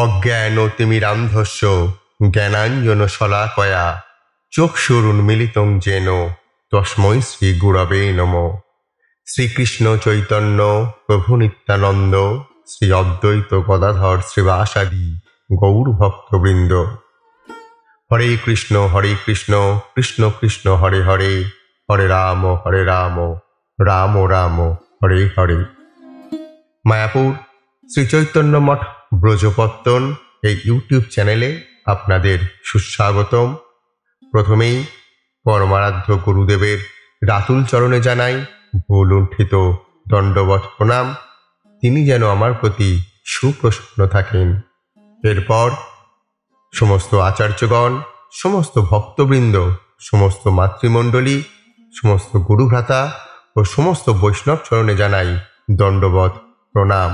অজ্ঞানতিমিরান্ধস্য জ্ঞানাঞ্জন শলাকয়া চক্ষুরুন্মিলিতং যেন তস্मै শ্রী গুরবে নমঃ। শ্রীকৃষ্ণ চৈতন্য প্রভু নিত্যানন্দ শ্রী অদ্বৈত গদাধর শ্রীবাসাদি গৌর ভক্তবৃন্দ। হরে কৃষ্ণ কৃষ্ণ কৃষ্ণ হরে হরে, হরে রাম রাম রাম হরে হরে। মায়াপুর শ্রী চৈতন্য মঠ ব্রজপত্তন এই ইউটিউব চ্যানেলে আপনাদের সুস্বাগতম। প্রথমেই পরমারাধ্য গুরুদেবের রাতুল চরণে জানাই ভুলুণ্ঠিত দণ্ডবৎ প্রণাম। তিনি যেন আমার প্রতি সুপ্রসন্ন থাকেন। এরপর সমস্ত আচার্যগণ, সমস্ত ভক্তবৃন্দ, সমস্ত মাতৃমণ্ডলী, সমস্ত গুরুভ্রাতা ও সমস্ত বৈষ্ণব চরণে জানাই দণ্ডবৎ প্রণাম।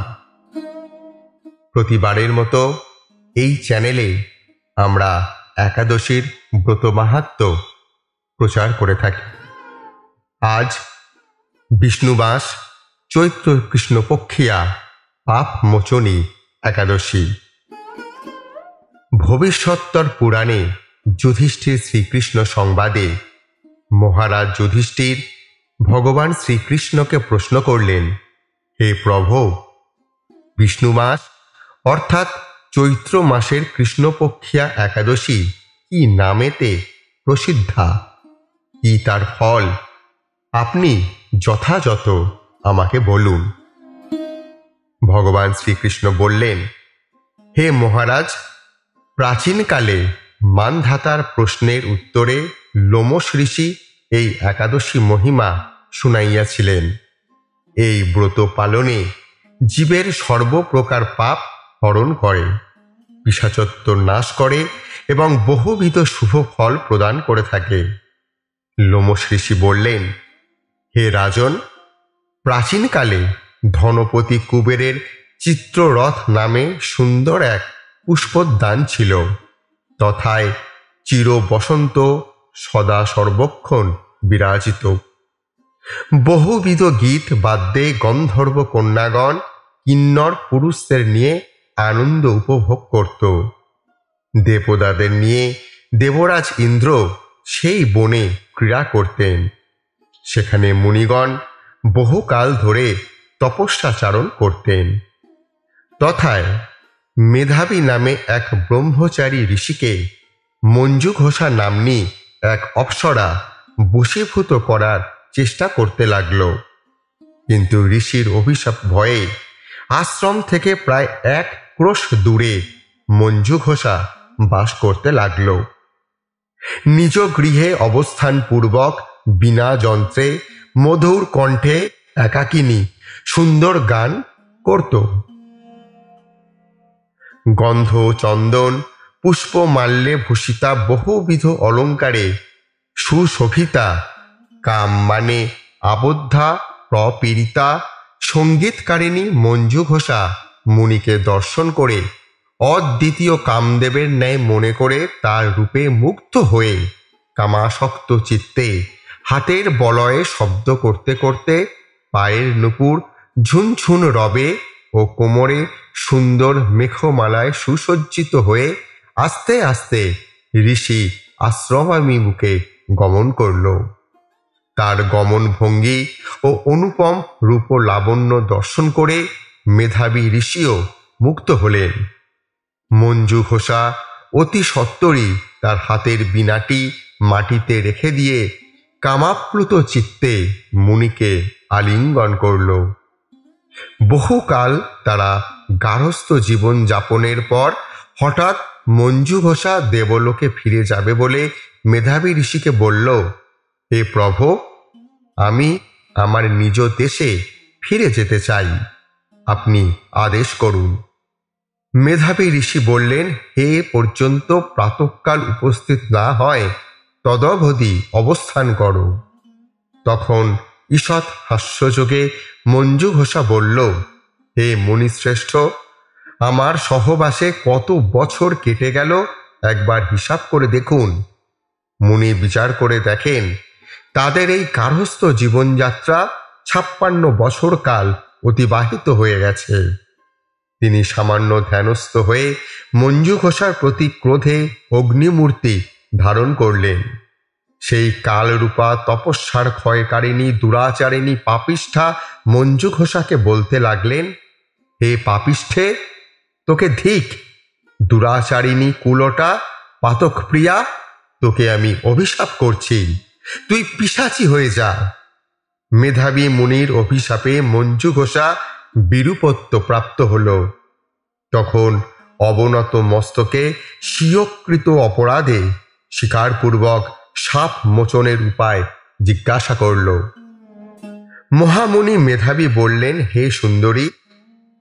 প্রতিবারের মতো এই চ্যানেলে আমরা একাদশীর ব্রত মাহাত্ম্য প্রচার করে থাকি। আজ বিষ্ণু মাস চৈত্র কৃষ্ণপক্ষিয়া পাপ মোচনী একাদশী। ভবিষ্যত্তর পুরাণে যুধিষ্ঠির শ্রীকৃষ্ণ সংবাদে মহারাজ যুধিষ্ঠির ভগবান শ্রীকৃষ্ণকে প্রশ্ন করলেন, হে প্রভু, বিষ্ণু মাস অর্থাৎ চৈত্র মাসের কৃষ্ণপক্ষিয়া একাদশী কি নামেতে প্রসিদ্ধা, কি তার ফল আপনি যথাযথ আমাকে বলুন। ভগবান শ্রীকৃষ্ণ বললেন, হে মহারাজ, প্রাচীনকালে মানধাতার প্রশ্নের উত্তরে লোমশ ঋষি এই একাদশী মহিমা শুনাইয়াছিলেন। এই ব্রত পালনে জীবের সর্বপ্রকার পাপ হরণ করে, পিশাচত্ব নাশ করে এবং বহুবিধ শুভ ফল প্রদান করে থাকে। লোমশ ঋষি বললেন, হে রাজন, প্রাচীনকালে ধনপতি কুবেরের চিত্ররথ নামে সুন্দর এক পুষ্পোদ্যান ছিল। তথায় চির বসন্ত সদা সর্বক্ষণ বিরাজিত। বহুবিধ গীত বাদ্যে গন্ধর্ব কন্যাগণ কিন্নর পুরুষদের নিয়ে আনন্দ উপভোগ করত। দেবতাদের নিয়ে দেবরাজ ইন্দ্র সেই বনে ক্রীড়া করতেন। সেখানে মুনিগণ বহুকাল ধরে তপস্যাচারণ করতেন। তথায় মেধাবী নামে এক ব্রহ্মচারী ঋষিকে মঞ্জুঘোষা নাম্নী এক অপ্সরা বশীভূত করার চেষ্টা করতে লাগল। কিন্তু ঋষির অভিশাপ ভয়ে আশ্রম থেকে প্রায় 1 ক্রোশ দূরে মঞ্জুঘোষা বাস করতে লাগল। নিজ গৃহে অবস্থানপূর্বক বিনা যন্ত্রে মধুর কণ্ঠে একাকিনী সুন্দর গান করত। গন্ধ চন্দন পুষ্পমাল্যে ভূষিতা বহুবিধ অলঙ্কারে সুশোভিতা কাম মানে আবদ্ধা প্রপীড়িতা সঙ্গীতকারিণী মঞ্জুঘোষা মুনিকে দর্শন করে অদ্বিতীয় কামদেবের ন্যায় মনে করে তার রূপে মুগ্ধ হয়ে কামাসক্ত চিত্তে হাতের বলয়ে শব্দ করতে করতে পায়ের নূপুর ঝুনঝুন রবে ও কোমরে সুন্দর মেঘমালায় সুসজ্জিত হয়ে আস্তে আস্তে ঋষি আশ্রমাভিমুখে গমন করল। তার গমন ভঙ্গি ও অনুপম রূপ লাবণ্য দর্শন করে মেধাবী ঋষিও মুগ্ধ হলেন। মঞ্জুঘোষা অতি সত্বরই তার হাতের বীণাটি মাটিতে রেখে দিয়ে কামাপ্লুত চিত্তে মুনিকে আলিঙ্গন করল। বহুকাল তারা গার্হস্থ্য জীবন যাপনের পর হঠাৎ মঞ্জুঘোষা দেবলোকে ফিরে যাবে বলে মেধাবী ঋষিকে বলল, হে প্রভু, আমি আমার নিজ দেশে ফিরে যেতে চাই, আপনি আদেশ করুন। মেধাবী ঋষি বললেন, হে পর্যন্ত প্রাতঃকাল উপস্থিত না হয় তদবধি অবস্থান করো। তখন ঈষৎ হাস্যযোগে মঞ্জুঘোষা বলল, হে মুনিশ্রেষ্ঠ, আমার সহবাসে কত বছর কেটে গেল একবার হিসাব করে দেখুন। মুনি বিচার করে দেখেন তাদের এই গার্হস্থ্য জীবনযাত্রা 56 বছর কাল অতিবাহিত হয়ে গেছে। তিনি সামান্য ধ্যানস্থ হয়ে মঞ্জু ঘোষার প্রতি ক্রোধে অগ্নিমূর্তি ধারণ করলেন। সেই কালরূপা তপস্যার ক্ষয়কারিণী দুরাচারিণী পাপিষ্ঠা মঞ্জু ঘোষাকে বলতে লাগলেন, হে পাপিষ্ঠে, তোকে ধিক! দুরাচারিণী কুলটা পাতকপ্রিয়া, তোকে আমি অভিশাপ করছি, তুই পিশাচী হয়ে যা। মেধাবী মুনির অভিশাপে মঞ্জু ঘোষা বিরূপত্ব প্রাপ্ত হল। তখন অবনত মস্তকে স্বীয়কৃত অপরাধে স্বীকারপূর্বক সাপ মোচনের উপায় জিজ্ঞাসা করল। মহামুনি মেধাবী বললেন, হে সুন্দরী,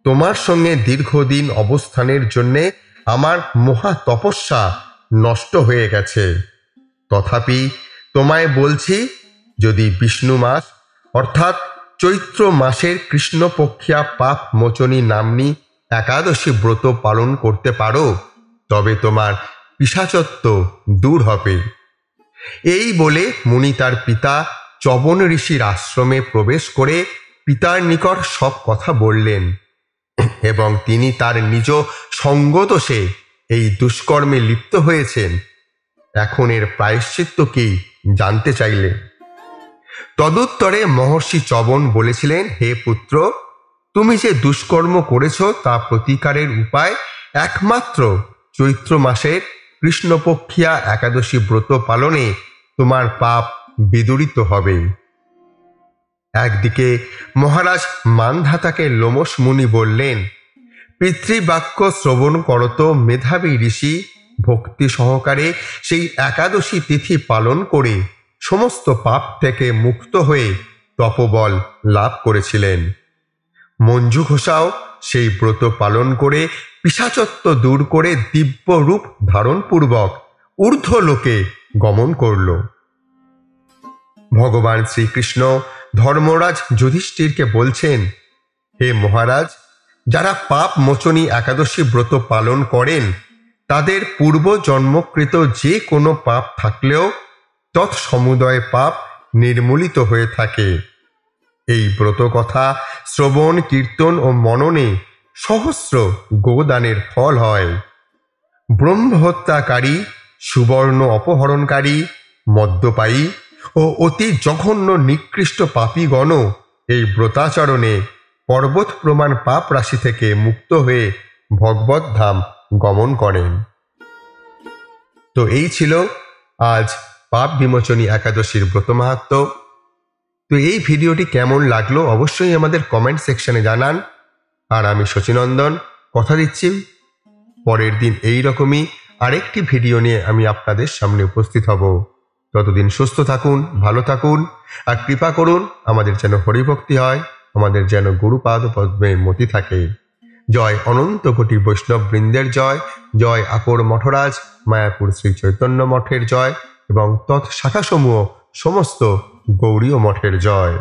তোমার সঙ্গে দীর্ঘদিন অবস্থানের জন্যে আমার মহা তপস্যা নষ্ট হয়ে গেছে। তথাপি তোমায় বলছি, যদি বিষ্ণু মাস অর্থাৎ চৈত্র মাসের কৃষ্ণপক্ষিয়া পাপ মোচনী নাম্নী একাদশী ব্রত পালন করতে পারো, তবে তোমার পিশাচত্ব দূর হবে। এই বলে মুনি তার পিতা চবন ঋষির আশ্রমে প্রবেশ করে পিতার নিকট সব কথা বললেন এবং তিনি তার নিজ সঙ্গদোষে এই দুষ্কর্মে লিপ্ত হয়েছেন, এখন এর প্রায়শ্চিত্ত কি জানতে চাইলেন। তদুত্তরে মহর্ষি চবন বলেছিলেন, হে পুত্র, তুমি যে দুষ্কর্ম করেছ তা প্রতিকারের উপায় একমাত্র চৈত্র মাসের কৃষ্ণপক্ষিয়া একাদশী ব্রত পালনে তোমার পাপ বিদূরিত হবে। একদিকে মহারাজ মানধাতাকে লোমশ মুনি বললেন, পিতৃবাক্য শ্রবণ করত মেধাবী ঋষি ভক্তি সহকারে সেই একাদশী তিথি পালন করে সমস্ত পাপ থেকে মুক্ত হয়ে তপবল লাভ করেছিলেন। মঞ্জু ঘোষাও সেই ব্রত পালন করে পিশাচত্ব দূর করে দিব্য রূপ ধারণপূর্বক ঊর্ধ্বলোকে গমন করল। ভগবান শ্রীকৃষ্ণ ধর্মরাজ যুধিষ্ঠিরকে বলছেন, হে মহারাজ, যারা পাপ মোচনী একাদশী ব্রত পালন করেন তাদের পূর্ব জন্মকৃত যে কোনো পাপ থাকলেও তৎসমুদয় পাপ নির্মূলিত হয়ে থাকে। এই ব্রত কথা শ্রবণ কীর্তন ও মননে সহস্র গোদানের ফল হয়। ব্রহ্মহত্যাকারী, সুবর্ণ অপহরণকারী, মদ্যপায়ী ও অতি জঘন্য নিকৃষ্ট পাপীগণও এই ব্রতাচরণে পর্বত প্রমাণ পাপ রাশি থেকে মুক্ত হয়ে ভগবত ধাম গমন করেন। তো এই ছিল আজ পাপ বিমোচনী একাদশীর ব্রত মাহাত্ম্য। তো এই ভিডিওটি কেমন লাগলো অবশ্যই আমাদের কমেন্ট সেকশনে জানান। আর আমি শচীনন্দন কথা দিচ্ছি, পরের দিন এই রকমই আরেকটি ভিডিও নিয়ে আমি আপনাদের সামনে উপস্থিত হব। ততদিন সুস্থ থাকুন, ভালো থাকুন, আর কৃপা করুন আমাদের যেন হরিভক্তি হয়, আমাদের যেন গুরুপাদ পদ্মে মতি থাকে। জয় অনন্ত কোটি বৈষ্ণব বৃন্দের জয়, জয় আকর মঠরাজ মায়াপুর শ্রী চৈতন্য মঠের জয় এবং তৎ শাখাসমূহ সমস্ত গৌড়ীয় মঠের জয়।